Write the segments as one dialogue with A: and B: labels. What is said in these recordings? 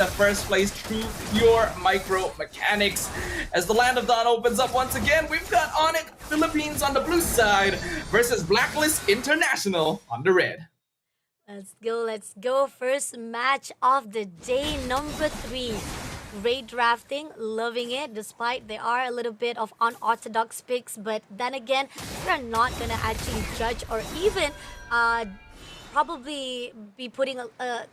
A: the first place through pure micro mechanics. As the Land of Dawn opens up once again, we've got Onic Philippines on the blue side versus Blacklist International on the red.
B: Let's go. First match of the day, number 3. Great drafting, loving it, despite there are a little bit of unorthodox picks, but then again, we're not gonna actually judge or even uh, probably be putting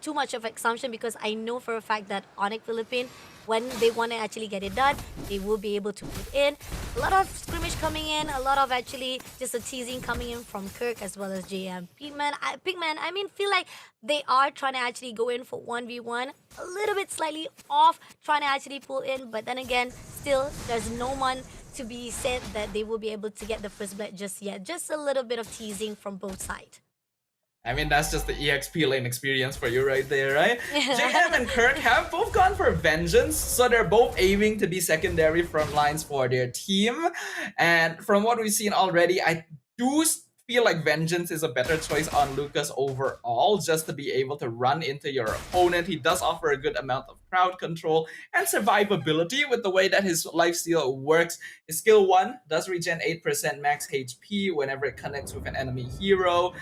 B: too much of assumption because I know for a fact that Onic Philippine, when they want to actually get it done, they will be able to put in a lot of scrimmage coming in, a lot of actually just a teasing coming in from Kirk as well as JM. Pigman, I mean, feel like they are trying to actually go in for 1v1, a little bit slightly off, trying to actually pull in, but then again, still, there's no one to be said that they will be able to get the first blood just yet. Just a little bit of teasing from both sides.
A: I mean, that's just the EXP lane experience for you right there, right? JM and Kirk have both gone for vengeance, so they're both aiming to be secondary front lines for their team. And from what we've seen already, I do feel like vengeance is a better choice on Lucas overall, just to be able to run into your opponent. He does offer a good amount of crowd control and survivability with the way that his lifesteal works. His skill 1 does regen 8% max HP whenever it connects with an enemy hero,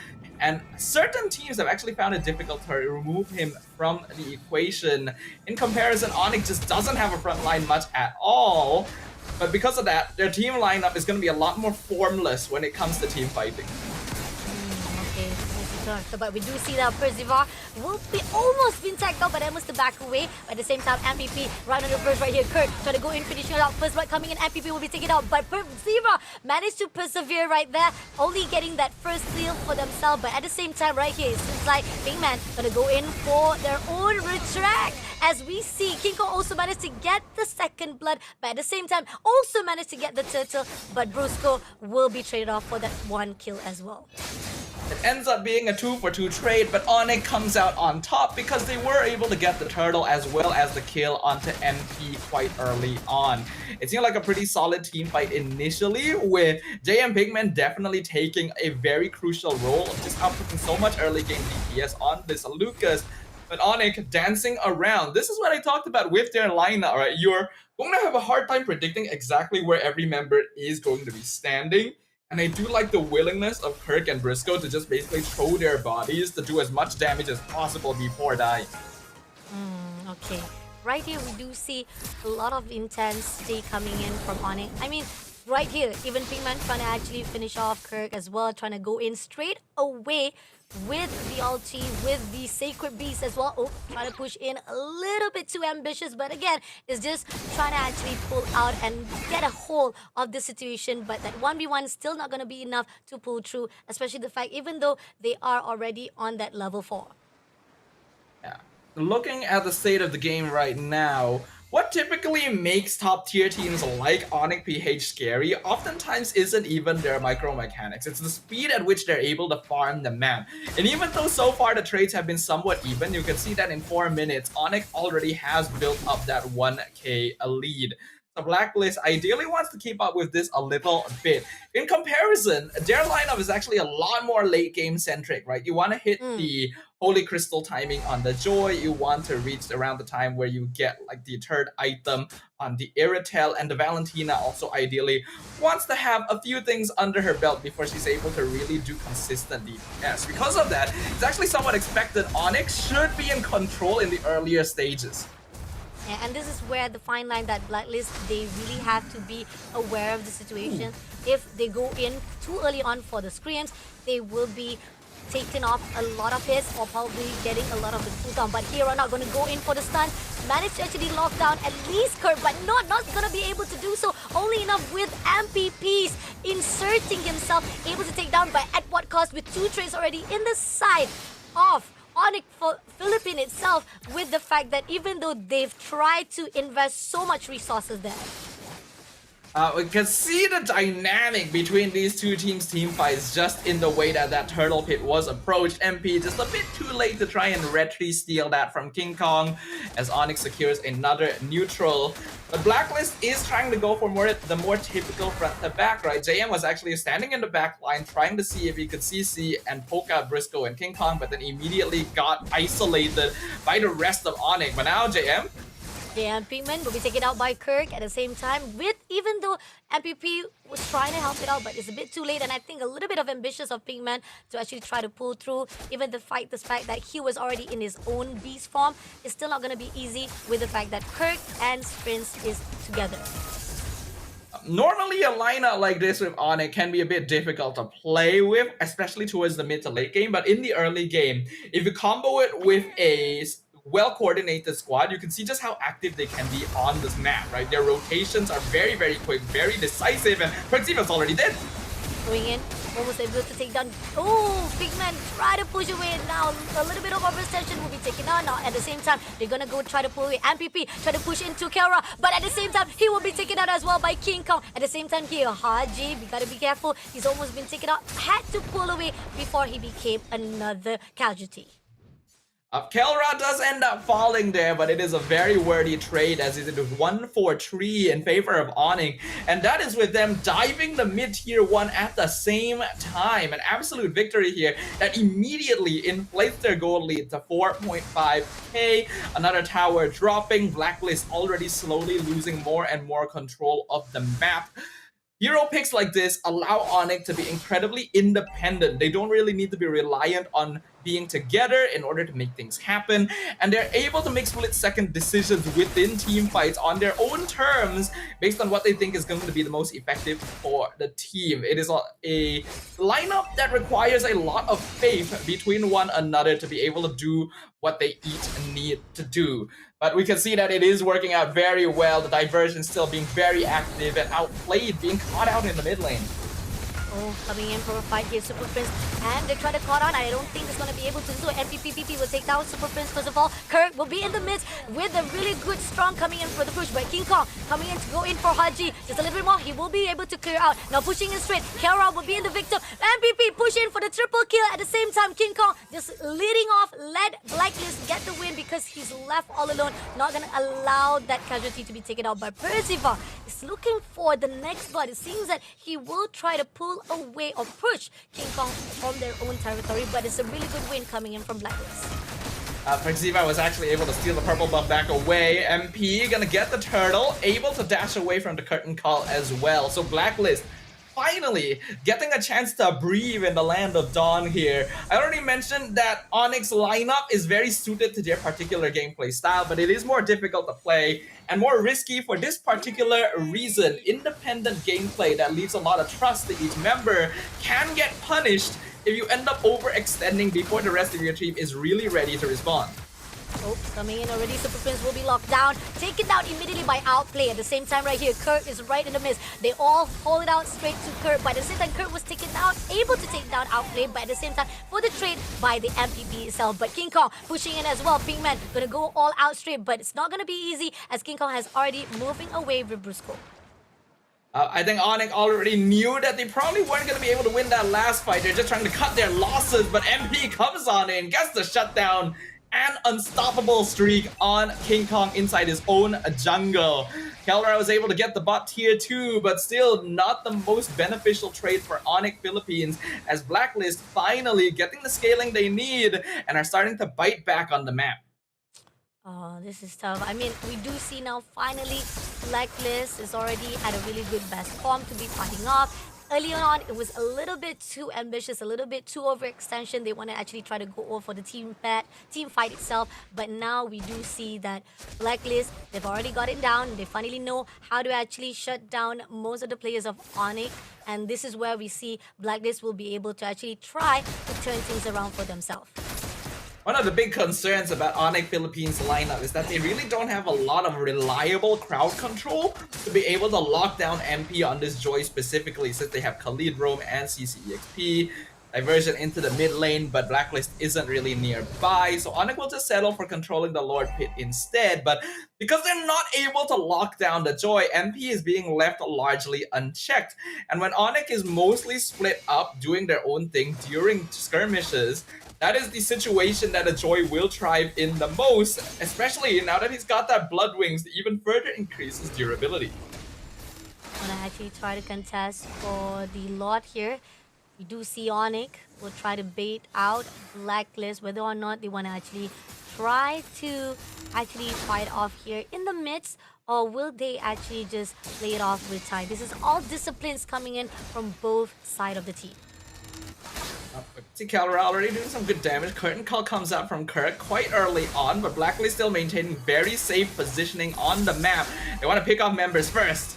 A: and certain teams have actually found it difficult to remove him from the equation. In comparison, Onic just doesn't have a front line much at all. But because of that, their team lineup is going to be a lot more formless when it comes to team fighting.
B: Okay, so, but we do see that Percival will be almost been tagged out, but then must back away. But at the same time, MPP right on the first right here. Kurt trying to go in, finishing it out. First blood coming in, MPP will be taken out. But Percival managed to persevere right there, only getting that first steal for themselves. But at the same time, right here, it seems like Pinkman gonna go in for their own retract. As we see, Kinko also managed to get the second blood, but at the same time, also managed to get the turtle. But Brusco will be traded off for that one kill as well.
A: It ends up being a 2-for-2 trade, but Onic comes out on top because they were able to get the turtle as well as the kill onto MP quite early on. It seemed like a pretty solid team fight initially, with JM Pigman definitely taking a very crucial role, just outputting so much early game DPS on this Lucas. But Onic dancing around. This is what I talked about with their lineup, right? You're going to have a hard time predicting exactly where every member is going to be standing. And I do like the willingness of Kirk and Briscoe to just basically throw their bodies to do as much damage as possible before dying.
B: Okay. Right here, we do see a lot of intensity coming in from Onic. I mean, right here, even Pinkman trying to actually finish off Kirk as well, trying to go in straight away with the ulti, with the Sacred Beast as well. Oh, trying to push in a little bit too ambitious, but again, it's just trying to actually pull out and get a hold of the situation. But that 1v1 is still not going to be enough to pull through, especially the fact, even though they are already on that level 4.
A: Yeah. Looking at the state of the game right now, what typically makes top tier teams like Onic PH scary oftentimes isn't even their micro mechanics. It's the speed at which they're able to farm the map. And even though so far the trades have been somewhat even, you can see that in 4 minutes, Onic already has built up that 1k lead. The Blacklist ideally wants to keep up with this a little bit. In comparison, their lineup is actually a lot more late game centric, right? You want to hit the Holy Crystal timing on the Joy. You want to reach around the time where you get like the third item on the Iratel, and the Valentina also ideally wants to have a few things under her belt before she's able to really do consistent DPS. Because of that, it's actually somewhat expected Onic should be in control in the earlier stages.
B: Yeah, and this is where the fine line that Blacklist, they really have to be aware of the situation. If they go in too early on for the screams, they will be taking off a lot of hits or probably getting a lot of the cooldown. But here are not going to go in for the stun. Managed to actually lock down at least Kurt, but not going to be able to do so. Only enough with MPPs inserting himself, able to take down, but at what cost? With 2 trades already in the side of Onic Philippine itself, with the fact that even though they've tried to invest so much resources there.
A: We can see the dynamic between these two teams' team fights just in the way that that turtle pit was approached. MP just a bit too late to try and red tree steal that from King Kong as Onic secures another neutral. But Blacklist is trying to go for the more typical front to back, right? JM was actually standing in the back line trying to see if he could CC and poke out Briscoe and King Kong, but then immediately got isolated by the rest of Onic. But now JM,
B: Yeah, and Pinkman will be taken out by Kirk at the same time. Even though MPP was trying to help it out, but it's a bit too late. And I think a little bit of ambitious of Pinkman to actually try to pull through. Even the fact that he was already in his own beast form is still not going to be easy with the fact that Kirk and Sprints is together.
A: normally a lineup like this with Onic can be a bit difficult to play with, especially towards the mid to late game. But in the early game, if you combo it with a well-coordinated squad, you can see just how active they can be on this map, right? Their rotations are very, very quick, very decisive, and Praxiva's already dead.
B: Going in, almost able to take down. Oh, Pigman try to push away now. A little bit of overextension will be taken out now. At the same time, they're gonna go try to pull away. MPP try to push into Kelra, but at the same time, he will be taken out as well by King Kong. At the same time here, Haji, we gotta be careful. He's almost been taken out. Had to pull away before he became another casualty.
A: Kelra does end up falling there, but it is a very worthy trade as it is 1-4-3 in favor of Onic, and that is with them diving the mid-tier 1 at the same time. An absolute victory here that immediately inflates their gold lead to 4.5k. Another tower dropping, Blacklist already slowly losing more and more control of the map. Hero picks like this allow Onic to be incredibly independent. They don't really need to be reliant on being together in order to make things happen, and they're able to make split-second decisions within team fights on their own terms based on what they think is going to be the most effective for the team. It is a lineup that requires a lot of faith between one another to be able to do what they each need to do. But we can see that it is working out very well. The diversion still being very active and outplayed, being caught out in the mid lane.
B: Oh, coming in for a fight here, Super Prince, and they try to caught on. I don't think it's going to be able to do so. MPPP will take down Super Prince first of all. Kirk will be in the midst with a really good strong coming in for the push, but King Kong coming in to go in for Haji. Just a little bit more, he will be able to clear out. Now pushing in straight, Kara will be in the victim. MPP push in for the triple kill at the same time. King Kong just leading off, let Blacklist get the win because he's left all alone. Not going to allow that casualty to be taken out by Percival. Is looking for the next blood. It seems that he will try to pull away or push King Kong from their own territory, but it's a really good win coming in from Blacklist.
A: Praxiva was actually able to steal the purple buff back away. MP gonna get the turtle, able to dash away from the curtain call as well. So Blacklist finally getting a chance to breathe in the land of dawn here. I already mentioned that Onic's lineup is very suited to their particular gameplay style, but it is more difficult to play and more risky for this particular reason. Independent gameplay that leaves a lot of trust to each member can get punished if you end up overextending before the rest of your team is really ready to respond.
B: Oh, coming in already. Super Prince will be locked down. Taken down immediately by Outplay. At the same time right here, Kurt is right in the midst. They all hold it out straight to Kurt. By the same time, Kurt was taken down, able to take down Outplay. But at the same time, for the trade by the MPP itself. But King Kong pushing in as well. Pinkman gonna go all out straight, but it's not gonna be easy as King Kong has already moving away with Briscoe.
A: I think Onic already knew that they probably weren't going to be able to win that last fight. They're just trying to cut their losses, but MP comes on in, gets the shutdown, and unstoppable streak on King Kong inside his own jungle. Kelra was able to get the bot tier 2, but still not the most beneficial trade for Onic Philippines as Blacklist finally getting the scaling they need and are starting to bite back on the map.
B: Oh, this is tough. I mean, we do see now finally Blacklist is already at a really good best form to be fighting off. Early on, it was a little bit too ambitious, a little bit too overextension. They want to actually try to go all for the team fight itself. But now we do see that Blacklist, they've already got it down. They finally know how to actually shut down most of the players of Onic. And this is where we see Blacklist will be able to actually try to turn things around for themselves.
A: One of the big concerns about Onic Philippines lineup is that they really don't have a lot of reliable crowd control to be able to lock down MP on this Joy specifically, since they have Khalid, Roam, and CCEXP. diversion into the mid lane, but Blacklist isn't really nearby, so Onic will just settle for controlling the Lord Pit instead. But because they're not able to lock down the Joy, MP is being left largely unchecked. And when Onic is mostly split up doing their own thing during skirmishes, that is the situation that a Joy will thrive in the most, especially now that he's got that Blood Wings to even further increase his durability.
B: I'm gonna actually try to contest for the lot here. We do see Onic will try to bait out Blacklist, whether or not they want to actually try to fight off here in the midst, or will they actually just play it off with time? This is all disciplines coming in from both sides of the team.
A: See Calra already doing some good damage. Curtain Call comes out from Kirk quite early on, but Blacklist still maintaining very safe positioning on the map. They want to pick off members first.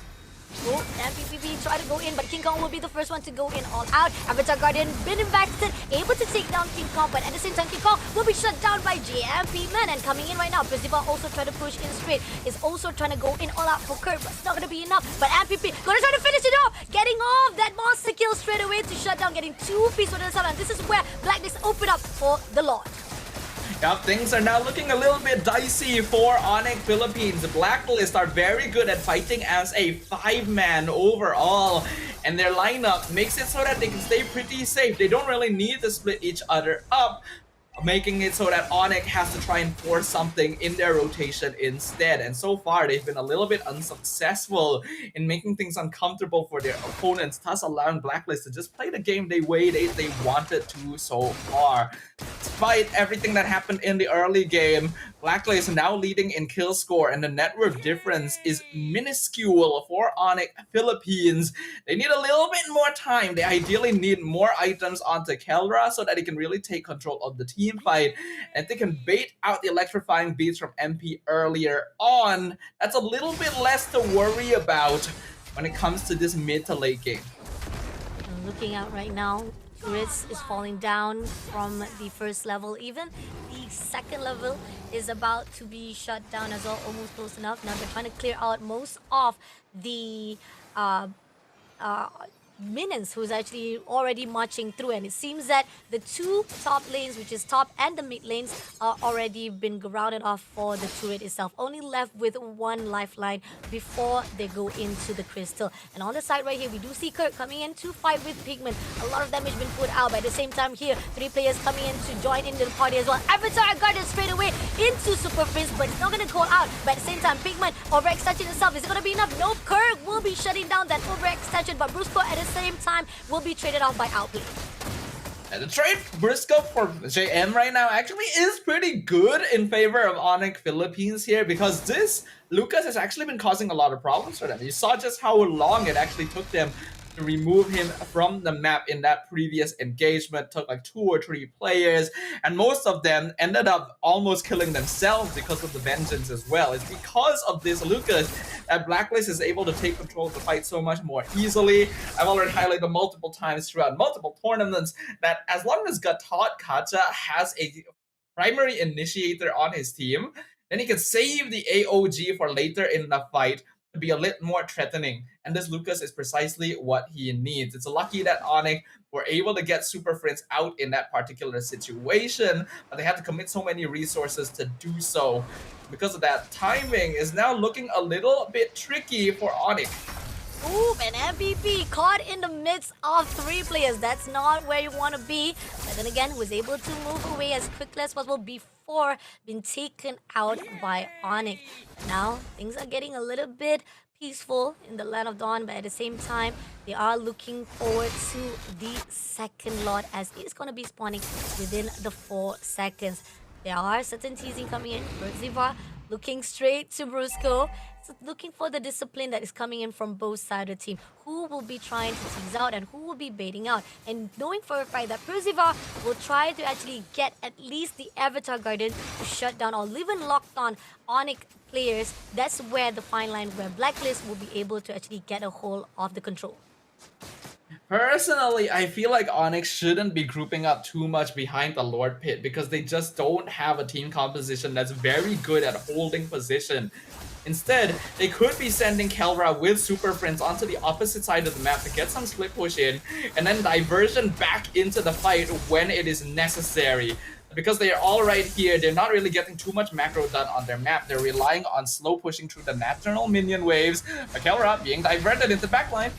B: Oh, MPPB try to go in, but King Kong will be the first one to go in all out. Avatar Guardian been invested, able to take down King Kong, but at the same time, King Kong will be shut down by JMP Man. And coming in right now, Percival also trying to push in straight. Is also trying to go in all out for Kurt, but it's not going to be enough. But MPP gonna try to finish it off, getting off that monster kill straight away to shut down, getting 2 pieces on the side. And this is where Blacklist open up for the Lord.
A: Yep, things are now looking a little bit dicey for Onic Philippines. Blacklist are very good at fighting as a 5-man overall, and their lineup makes it so that they can stay pretty safe. They don't really need to split each other up, making it so that Onic has to try and force something in their rotation instead. And so far, they've been a little bit unsuccessful in making things uncomfortable for their opponents, thus allowing Blacklist to just play the game the way they wanted to so far. Despite everything that happened in the early game, Blacklist now leading in kill score, and the network difference is minuscule for Onic Philippines. They need a little bit more time. They ideally need more items onto Kelra so that they can really take control of the team fight. And if they can bait out the electrifying beats from MP earlier on, that's a little bit less to worry about when it comes to this mid to late game.
B: I'm looking out right now. Turrets is falling down from the first level. Even the second level is about to be shut down as well, almost close enough. Now they're trying to clear out most of the minions who's actually already marching through, and it seems that the 2 top lanes, which is top and the mid lanes, are already been grounded off for the turret itself, only left with 1 lifeline before they go into the crystal. And on the side right here, we do see Kirk coming in to fight with Pigment. A lot of damage been put out, but at the same time here, 3 players coming in to join into the party as well. Avatar Guardian straight away into Super Prince, but it's not going to call out. But at the same time, Pigment overextension itself, is it going to be enough? No, Kirk will be shutting down that overextension, but Brusco at the same time will be traded off by Outplay.
A: And the trade Briscoe for JM right now actually is pretty good in favor of Onic Philippines here, because this Lucas has actually been causing a lot of problems for them. You saw just how long it actually took them to remove him from the map in that previous engagement. It took like 2 or 3 players, and most of them ended up almost killing themselves because of the vengeance as well. It's because of this Lucas that Blacklist is able to take control of the fight so much more easily. I've already highlighted multiple times throughout multiple tournaments that as long as Gatot Kacha has a primary initiator on his team, then he can save the AOG for later in the fight to be a little more threatening. And this Lucas is precisely what he needs. It's lucky that Onic were able to get Super Friends out in that particular situation, but they had to commit so many resources to do so. Because of that, timing is now looking a little bit tricky for Onic.
B: Ooh, an MVP caught in the midst of 3 players. That's not where you want to be. But then again, was able to move away as quickly as possible before being taken out by Onic. Now, things are getting a little bit peaceful in the Land of Dawn, but at the same time, they are looking forward to the second lot, as it's going to be spawning within the 4 seconds. There are certain teasing coming in. Ziva looking straight to Brusco, so looking for the discipline that is coming in from both sides of the team. Who will be trying to tease out and who will be baiting out? And knowing for a fact that Percival will try to actually get at least the Avatar Guardian to shut down or even locked on Onic players, that's where the fine line where Blacklist will be able to actually get a hold of the control.
A: Personally, I feel like Onyx shouldn't be grouping up too much behind the Lord Pit, because they just don't have a team composition that's very good at holding position Instead, they could be sending Kelra with Super Friends onto the opposite side of the map to get some split push in, and then diversion back into the fight when it is necessary. Because they are all right here, they're not really getting too much macro done on their map. They're relying on slow pushing through the natural minion waves. Kelra being diverted into backline.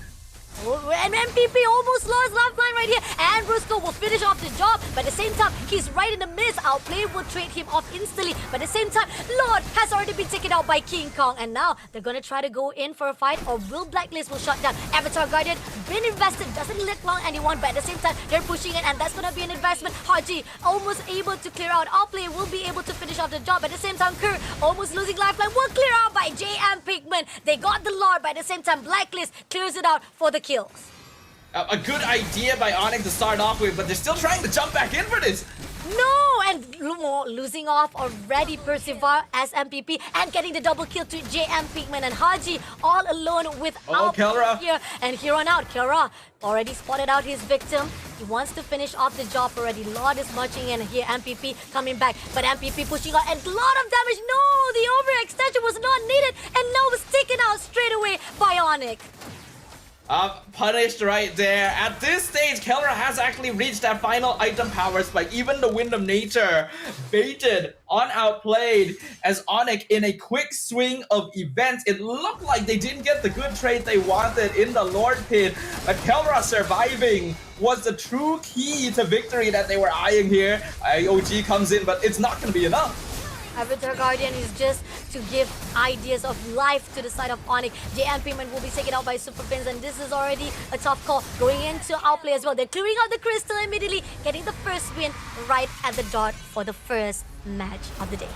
B: And MPP almost lost lifeline right here. And Brusco will finish off the job. But at the same time, he's right in the midst. Outplay will trade him off instantly. But at the same time, Lord has already been taken out by King Kong. And now they're going to try to go in for a fight. Or will Blacklist will shut down. Avatar Guardian, been invested. Doesn't let long anyone. But at the same time, they're pushing it. And that's going to be an investment. Haji almost able to clear out. Outplay will be able to finish off the job. At the same time, Kerr almost losing lifeline. Will clear out by JM Pigman. They got the Lord. But at the same time, Blacklist clears it out for the kills.
A: A good idea by Onic to start off with, but they're still trying to jump back in for this.
B: No! And losing off already Percival as MPP and getting the double kill to JM Pigman and Haji all alone without
A: Kelra
B: here. And here on out, Kelra already spotted out his victim. He wants to finish off the job already. Lord is marching in here. MPP coming back, but MPP pushing out and a lot of damage. No! The overextension was not needed and now was taken out straight away by Onic.
A: Punished right there. At this stage, Kelra has actually reached that final item power spike. Even the Wind of Nature baited on outplayed as Onic in a quick swing of events. It looked like they didn't get the good trade they wanted in the Lord Pit, but Kelra surviving was the true key to victory that they were eyeing here. IOG comes in, but it's not going to be enough.
B: Avatar Guardian is just to give ideas of life to the side of Onic. JM Pigman will be taken out by Super Fins, and this is already a tough call going into outplay as well. They're clearing out the crystal immediately, getting the first win right at the dot for the first match of the day.